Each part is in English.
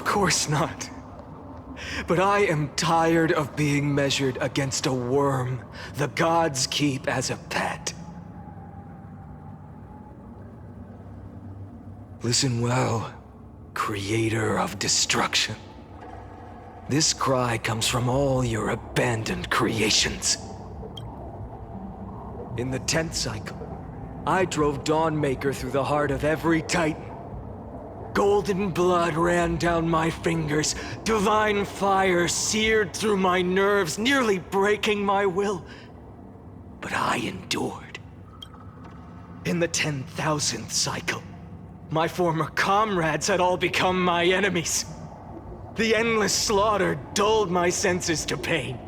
Of course not. But I am tired of being measured against a worm the gods keep as a pet. Listen well, creator of destruction. This cry comes from all your abandoned creations. In the 10th cycle, I drove Dawnmaker through the heart of every titan. Golden blood ran down my fingers, divine fire seared through my nerves, nearly breaking my will. But I endured. In the 10,000th cycle, my former comrades had all become my enemies. The endless slaughter dulled my senses to pain.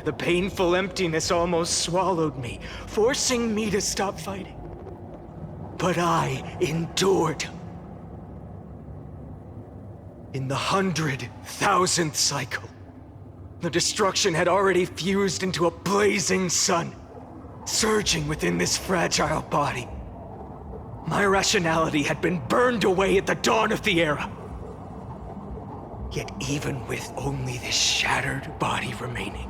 The painful emptiness almost swallowed me, forcing me to stop fighting. But I endured. In the 100,000th cycle, the destruction had already fused into a blazing sun, surging within this fragile body. My rationality had been burned away at the dawn of the era. Yet even with only this shattered body remaining,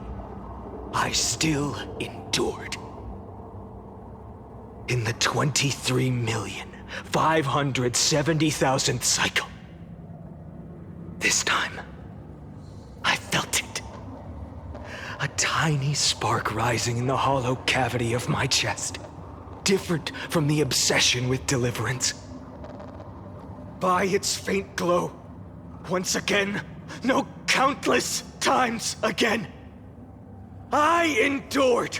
I still endured. In the 23,570,000th cycle, this time, I felt it. A tiny spark rising in the hollow cavity of my chest, different from the obsession with deliverance. By its faint glow, once again, no, countless times again, I endured.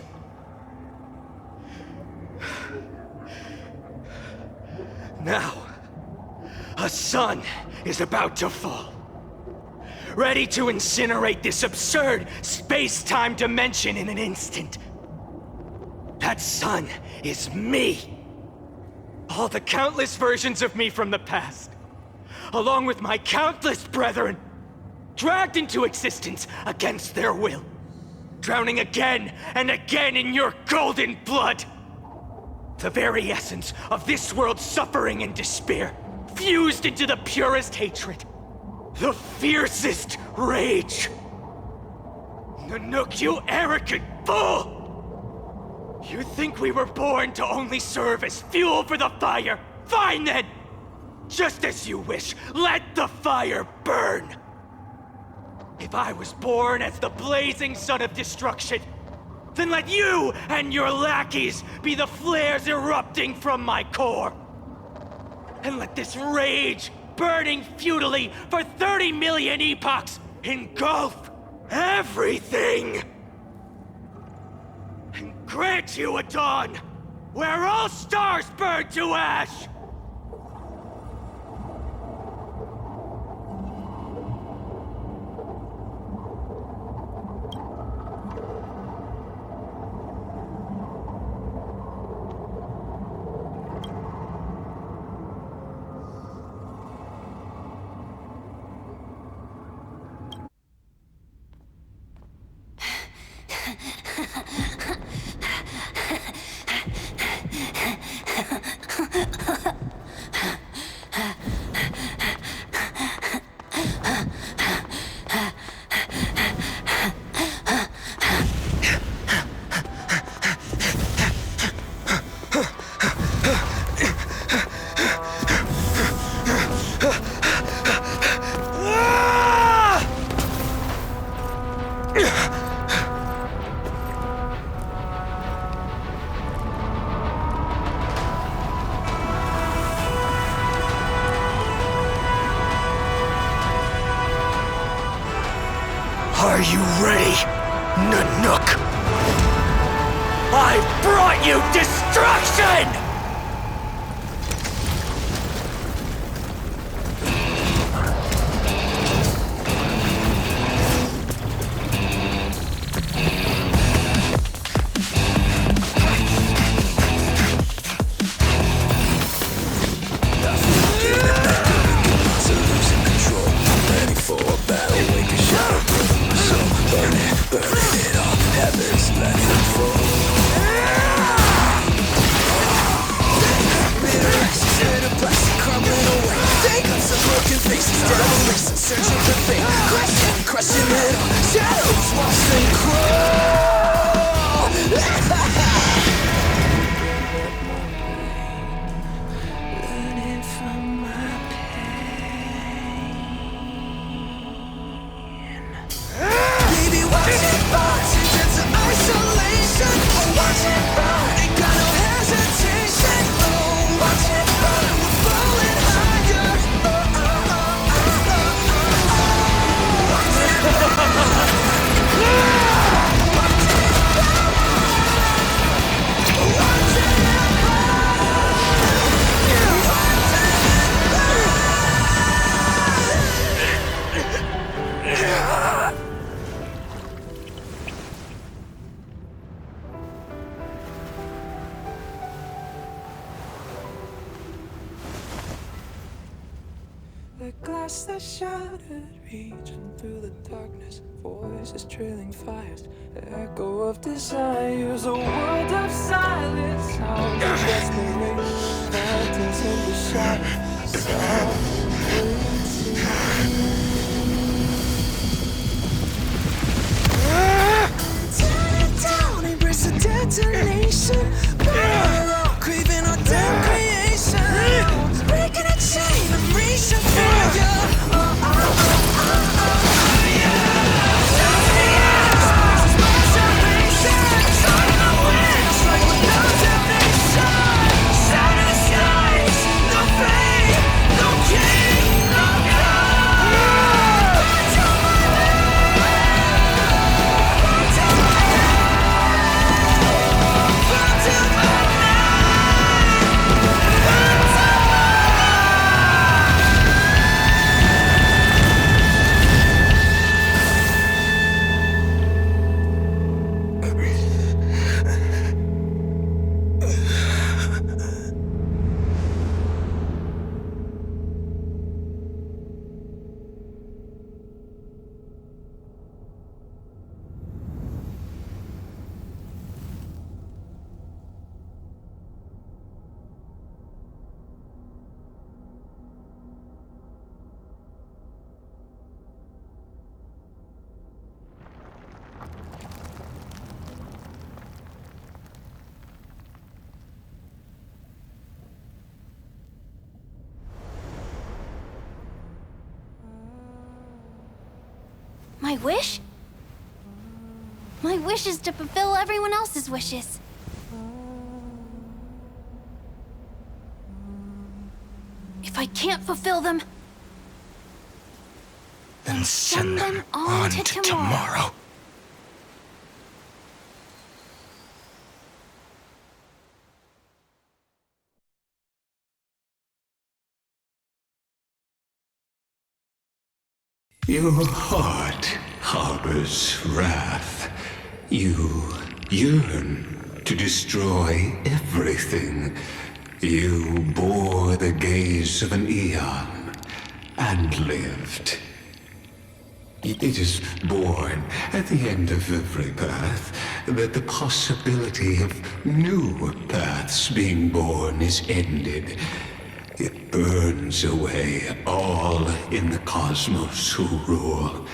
Now, a sun is about to fall, ready to incinerate this absurd space-time dimension in an instant. That sun is me. All the countless versions of me from the past, along with my countless brethren, dragged into existence against their will, drowning again and again in your golden blood. The very essence of this world's suffering and despair, fused into the purest hatred, the fiercest rage. Nanook, you arrogant fool! You think we were born to only serve as fuel for the fire? Fine then! Just as you wish, let the fire burn! If I was born as the blazing sun of destruction, then let you and your lackeys be the flares erupting from my core. And let this rage, burning futilely for 30 million epochs, engulf everything! And grant you a dawn where all stars burn to ash! Are you ready, Nanook? I brought you destruction! Burn it all, heavens let it fall. the glass that shattered, reaching through the darkness, voices trailing fires, echo of desires, a world of silence, sounds of desperation, phantoms in the shadows, soft tear it down, embrace the detonation, burn out, craving our damn creation, breaking a chain of reaching for you. My wish? My wish is to fulfill everyone else's wishes. If I can't fulfill them, then send them on to tomorrow. Your heart harbors wrath. You yearn to destroy everything. You bore the gaze of an eon and lived. It is born at the end of every path that the possibility of new paths being born is ended. It burns away all in the cosmos who rule,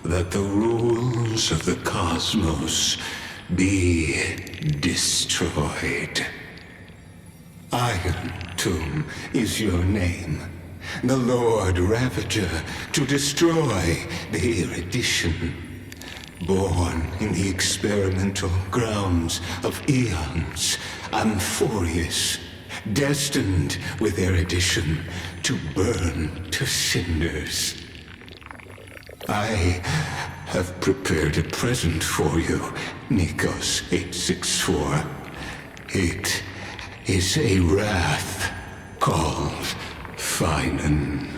that the rules of the cosmos be destroyed. Iron Tomb is your name, the Lord Ravager to destroy the erudition. Born in the experimental grounds of eons, Amphorius, destined with erudition to burn to cinders. I have prepared a present for you, Nikos 864. It is a wrath called Finan.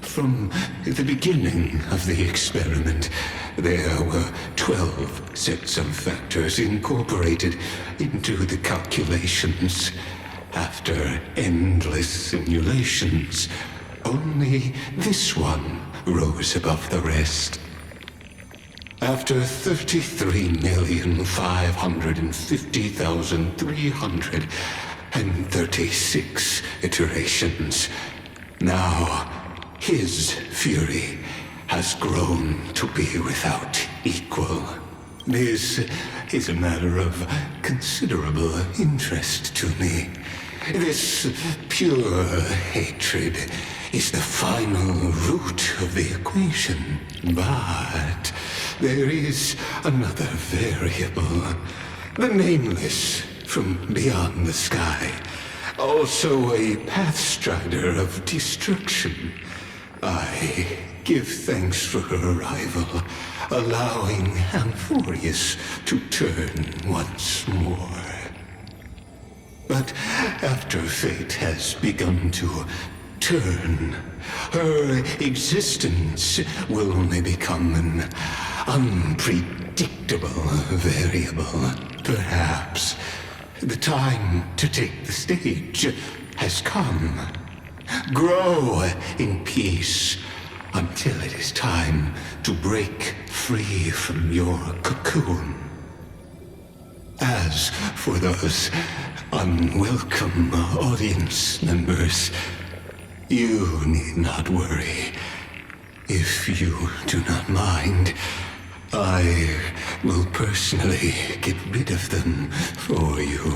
From the beginning of the experiment, there were 12 sets of factors incorporated into the calculations. After endless simulations, only this one rose above the rest. After 33,550,336 iterations, now his fury has grown to be without equal. This is a matter of considerable interest to me. This pure hatred is the final root of the equation. But there is another variable, the nameless from beyond the sky, also a pathstrider of destruction. I give thanks for her arrival, allowing Amphorius to turn once more. But after fate has begun to turn, her existence will only become an unpredictable variable. Perhaps the time to take the stage has come. Grow in peace until it is time to break free from your cocoon. As for those unwelcome audience members, you need not worry. If you do not mind, I will personally get rid of them for you.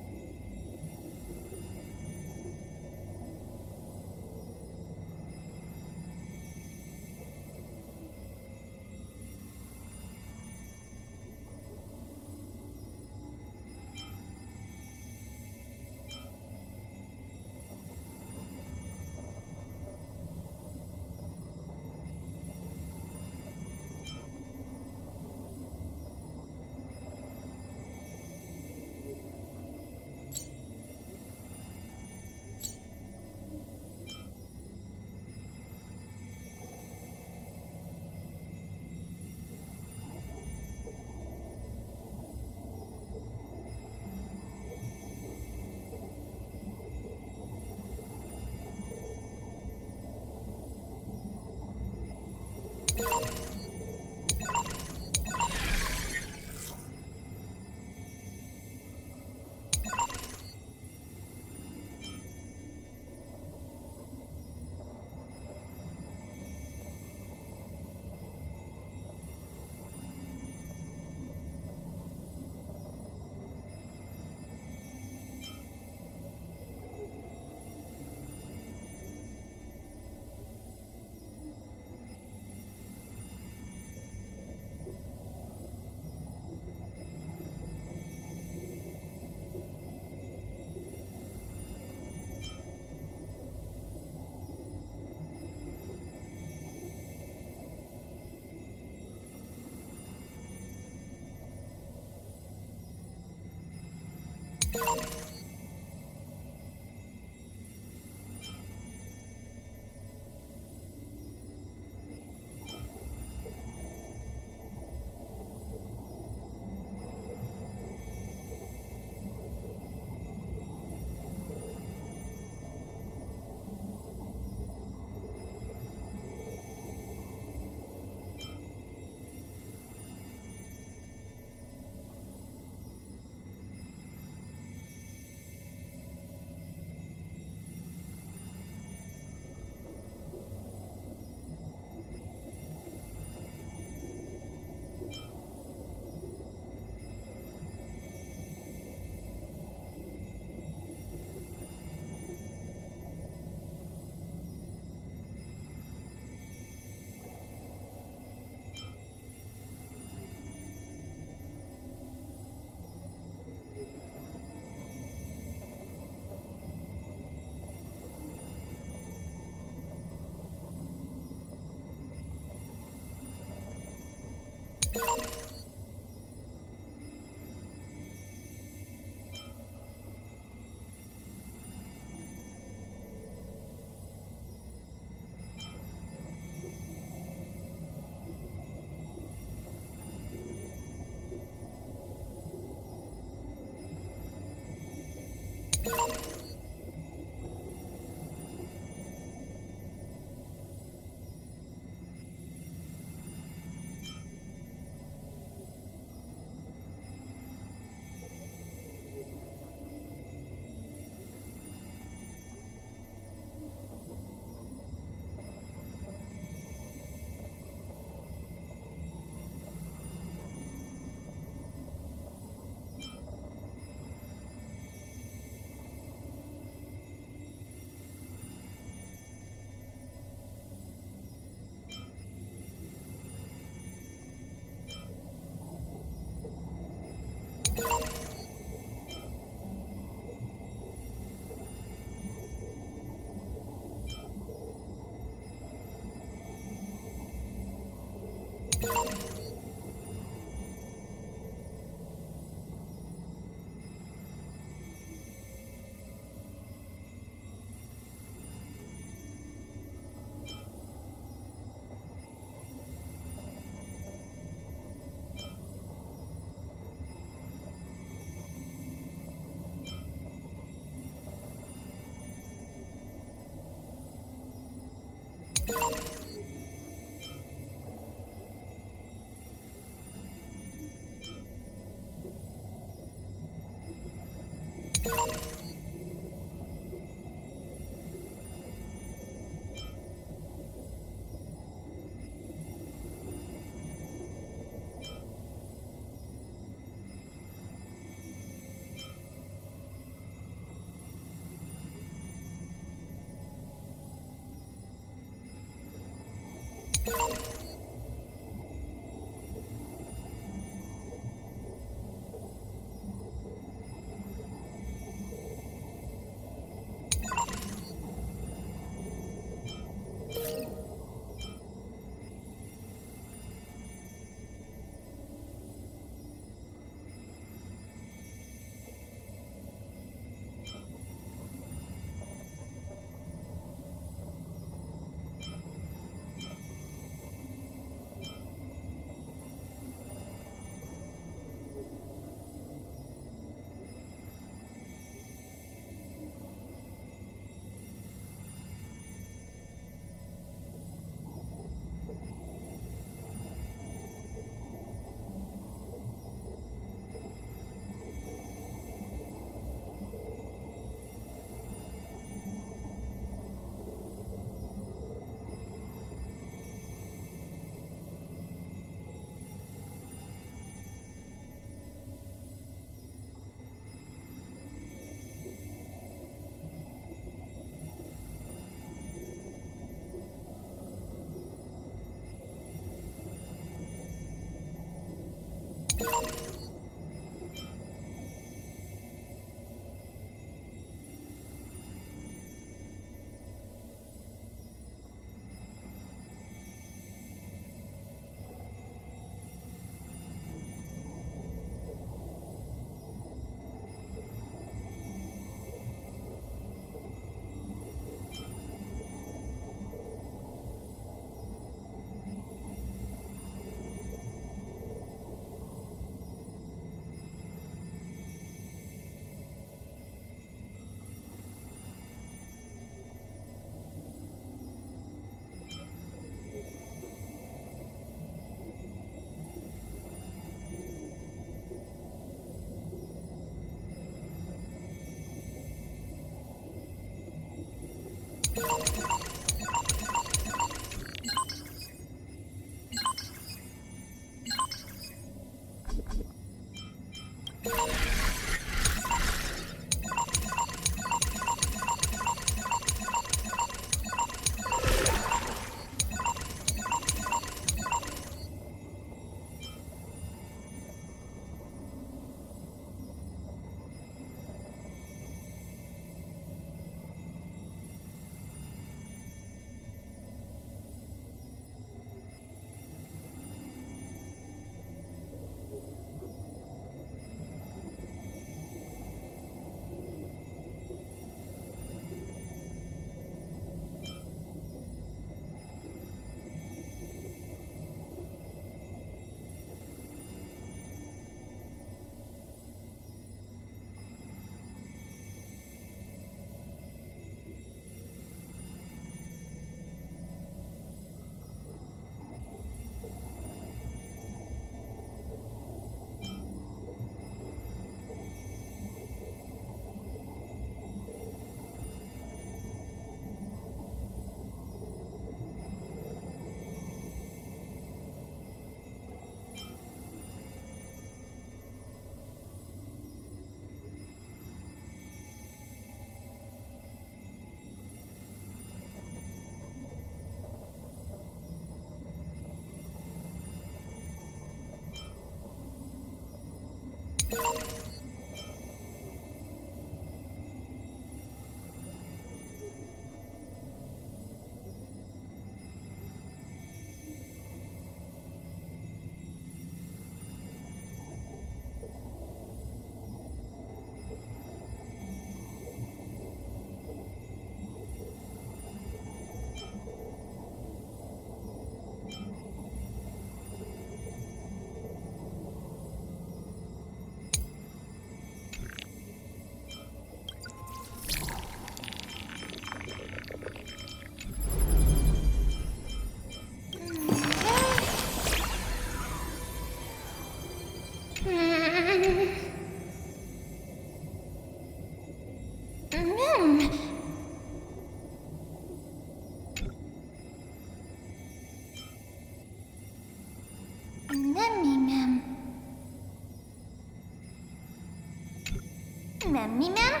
Mem, me mem?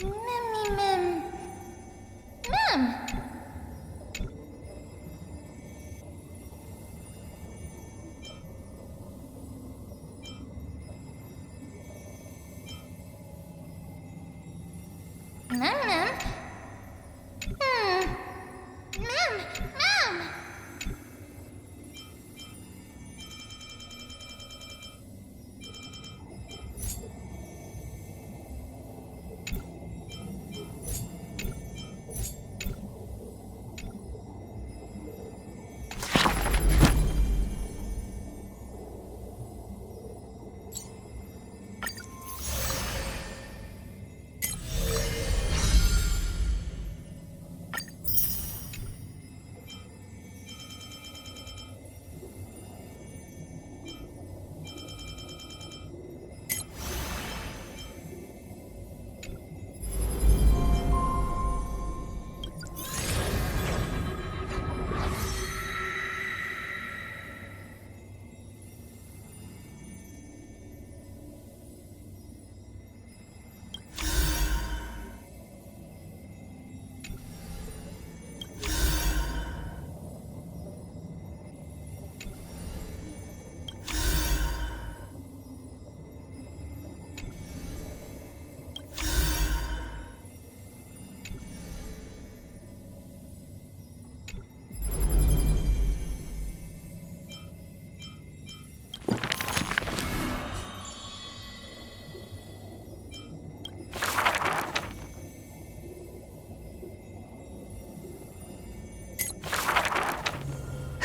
Mem, me mem. Mem! Mem, mem. Mem, mem!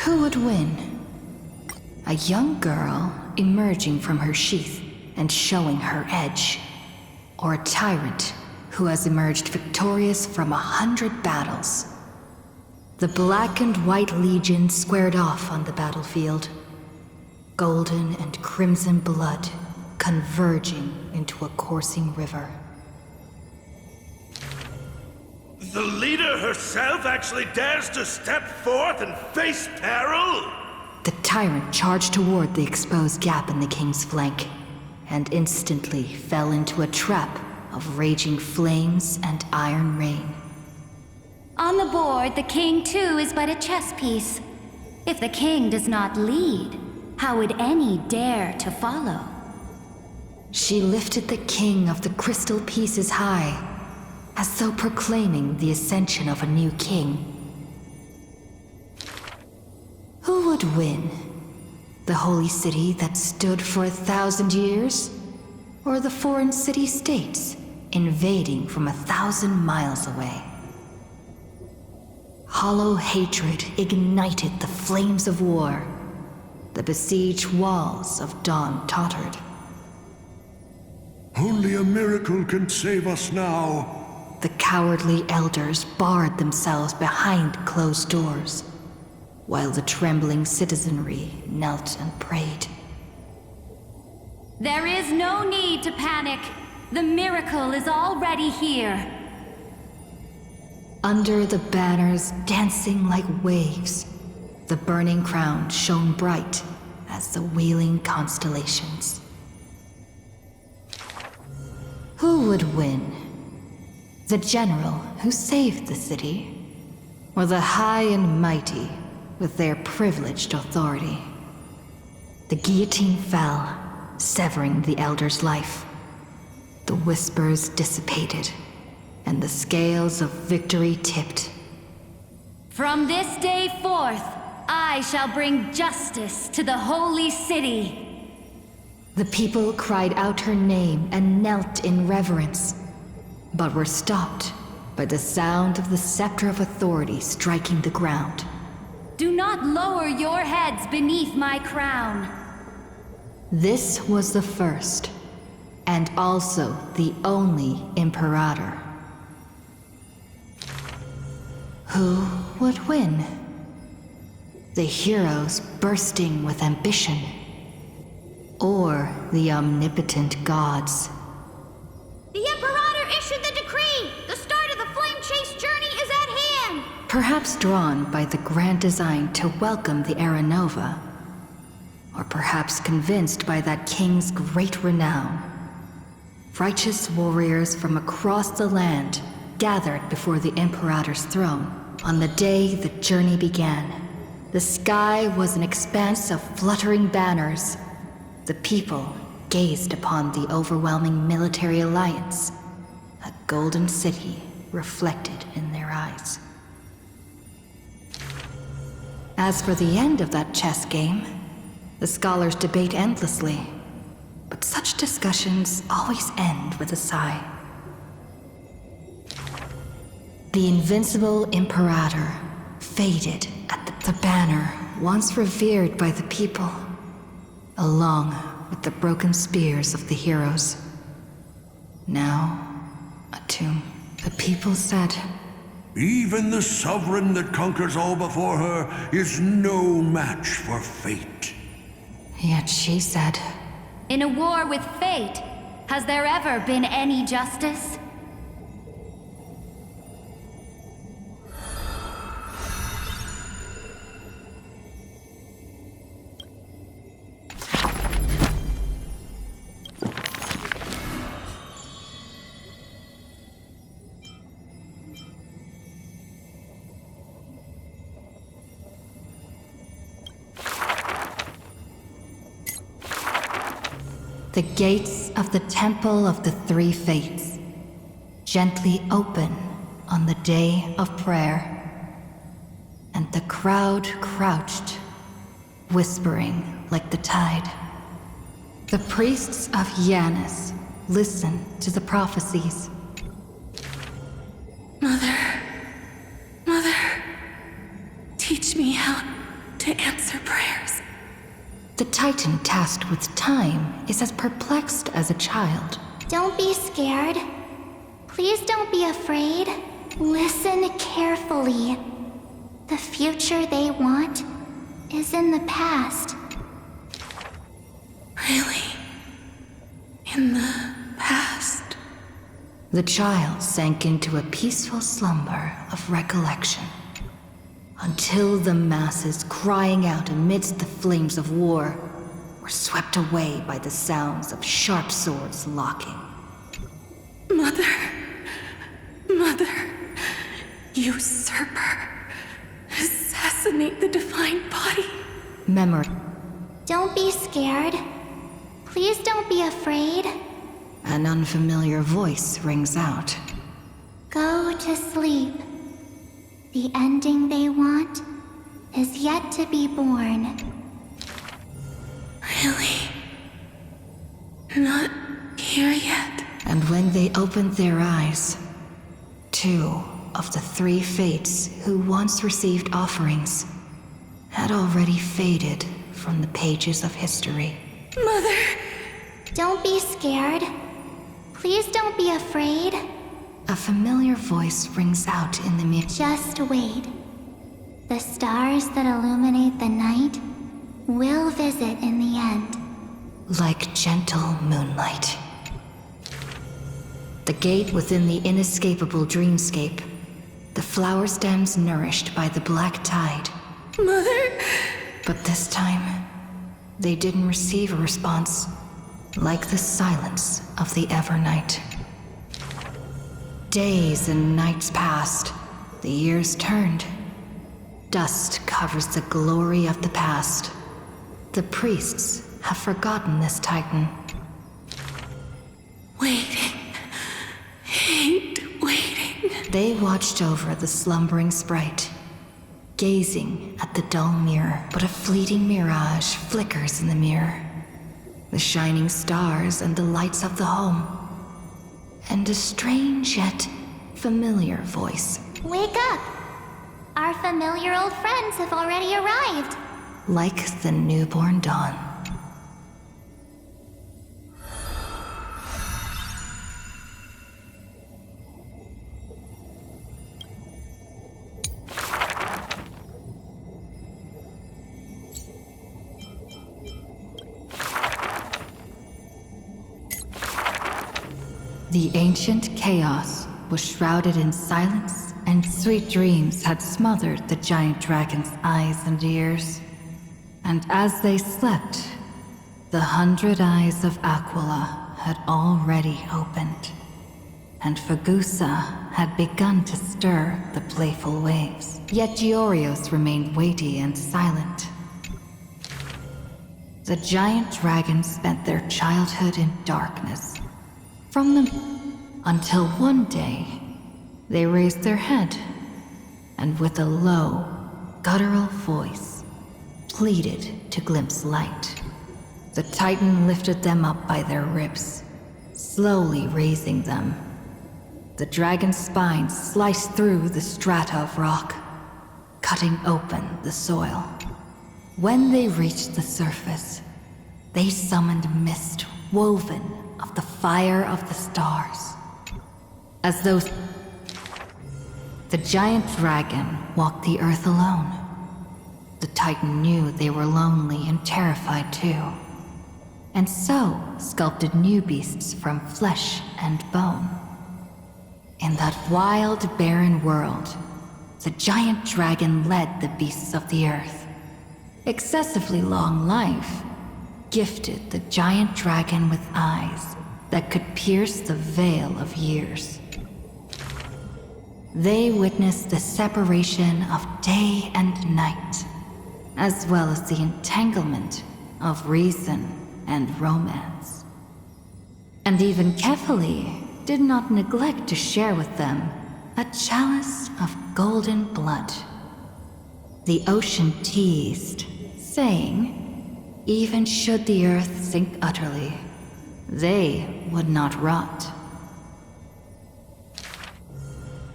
Who would win? A young girl emerging from her sheath and showing her edge? Or a tyrant who has emerged victorious from 100 battles? The Black and White Legion squared off on the battlefield. Golden and crimson blood converging into a coursing river. The leader herself actually dares to step forth and face peril? The tyrant charged toward the exposed gap in the king's flank, and instantly fell into a trap of raging flames and iron rain. On the board, the king too is but a chess piece. If the king does not lead, how would any dare to follow? She lifted the king of the crystal pieces high, as though proclaiming the ascension of a new king. Who would win? The holy city that stood for 1,000 years? Or the foreign city-states invading from 1,000 miles away? Hollow hatred ignited the flames of war. The besieged walls of dawn tottered. Only a miracle can save us now. The cowardly elders barred themselves behind closed doors, while the trembling citizenry knelt and prayed. There is no need to panic. The miracle is already here. Under the banners dancing like waves, the burning crown shone bright as the wheeling constellations. Who would win? The general who saved the city, or the high and mighty with their privileged authority? The guillotine fell, severing the elder's life. The whispers dissipated, and the scales of victory tipped. From this day forth, I shall bring justice to the holy city. The people cried out her name and knelt in reverence, but were stopped by the sound of the scepter of authority striking the ground. Do not lower your heads beneath my crown. This was the first, and also the only Imperator. Who would win? The heroes bursting with ambition, or the omnipotent gods? The Imperator issued the decree! The start of the Flame Chase journey is at hand! Perhaps drawn by the grand design to welcome the Era Nova, or perhaps convinced by that king's great renown. Righteous warriors from across the land gathered before the Imperator's throne on the day the journey began. The sky was an expanse of fluttering banners. The people gazed upon the overwhelming military alliance, a golden city reflected in their eyes. As for the end of that chess game, the scholars debate endlessly, but such discussions always end with a sigh. The invincible Imperator faded at the banner once revered by the people, along with the broken spears of the heroes. Now, a tomb. The people said, Even the sovereign that conquers all before her is no match for fate. Yet she said, In a war with fate, has there ever been any justice? The gates of the Temple of the Three Fates gently open on the day of prayer, and the crowd crouched, whispering like the tide. The priests of Yanis listen to the prophecies. Mother, teach me how to answer prayers. The Titan tasked with time is as perplexed as a child. Don't be scared. Please don't be afraid. Listen carefully. The future they want is in the past. Really? In the past? The child sank into a peaceful slumber of recollection, until the masses crying out amidst the flames of war were swept away by the sounds of sharp swords locking. Mother, usurper, assassinate the divine body. Memory. Don't be scared. Please don't be afraid. An unfamiliar voice rings out. Go to sleep. The ending they want is yet to be born. Really? Not here yet? And when they opened their eyes, 2 of the 3 fates who once received offerings had already faded from the pages of history. Mother! Don't be scared. Please don't be afraid. A familiar voice rings out in the mirror. Just wait. The stars that illuminate the night will visit in the end. Like gentle moonlight. The gate within the inescapable dreamscape. The flower stems nourished by the black tide. Mother! But this time, they didn't receive a response. Like the silence of the Evernight. Days and nights passed. The years turned. Dust covers the glory of the past. The priests have forgotten this Titan. Waiting. Hate waiting. They watched over the slumbering sprite, gazing at the dull mirror. But a fleeting mirage flickers in the mirror. The shining stars and the lights of the home. And a strange yet familiar voice. Wake up! Our familiar old friends have already arrived. Like the newborn dawn. The ancient chaos was shrouded in silence, and sweet dreams had smothered the giant dragon's eyes and ears. And as they slept, the 100 eyes of Aquila had already opened, and Fagusa had begun to stir the playful waves. Yet Giorios remained weighty and silent. The giant dragons spent their childhood in darkness. From them until one day, they raised their head, and with a low, guttural voice, pleaded to glimpse light. The Titan lifted them up by their ribs, slowly raising them. The dragon's spine sliced through the strata of rock, cutting open the soil. When they reached the surface, they summoned mist woven of the fire of the stars. As though the giant dragon walked the earth alone, the Titan knew they were lonely and terrified too, and so sculpted new beasts from flesh and bone. In that wild, barren world, the giant dragon led the beasts of the earth. Excessively long life gifted the giant dragon with eyes that could pierce the veil of years. They witnessed the separation of day and night, as well as the entanglement of reason and romance. And even Kefali did not neglect to share with them a chalice of golden blood. The ocean teased, saying, even should the earth sink utterly, they would not rot.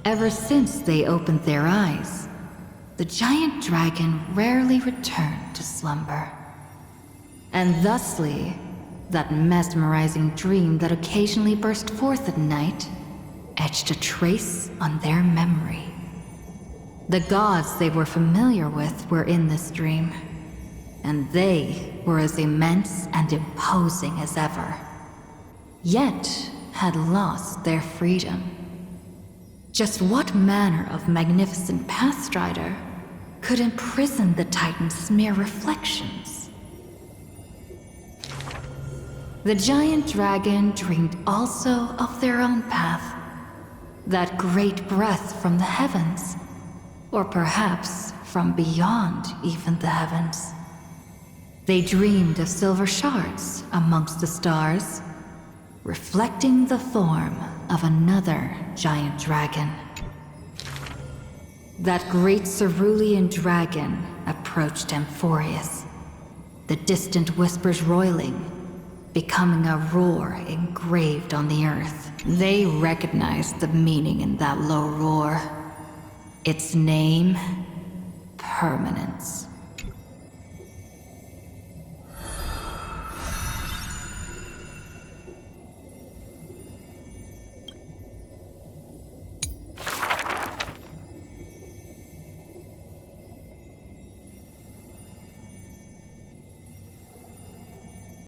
Ever since they opened their eyes, the giant dragon rarely returned to slumber. And thusly, that mesmerizing dream that occasionally burst forth at night etched a trace on their memory. The gods they were familiar with were in this dream, and they were as immense and imposing as ever, yet had lost their freedom. Just what manner of magnificent pathstrider could imprison the Titan's mere reflections? The giant dragon dreamed also of their own path, that great breath from the heavens, or perhaps from beyond even the heavens. They dreamed of silver shards amongst the stars, reflecting the form of another giant dragon. That great cerulean dragon approached Amphorius, the distant whispers roiling, becoming a roar engraved on the earth. They recognized the meaning in that low roar. Its name, permanence.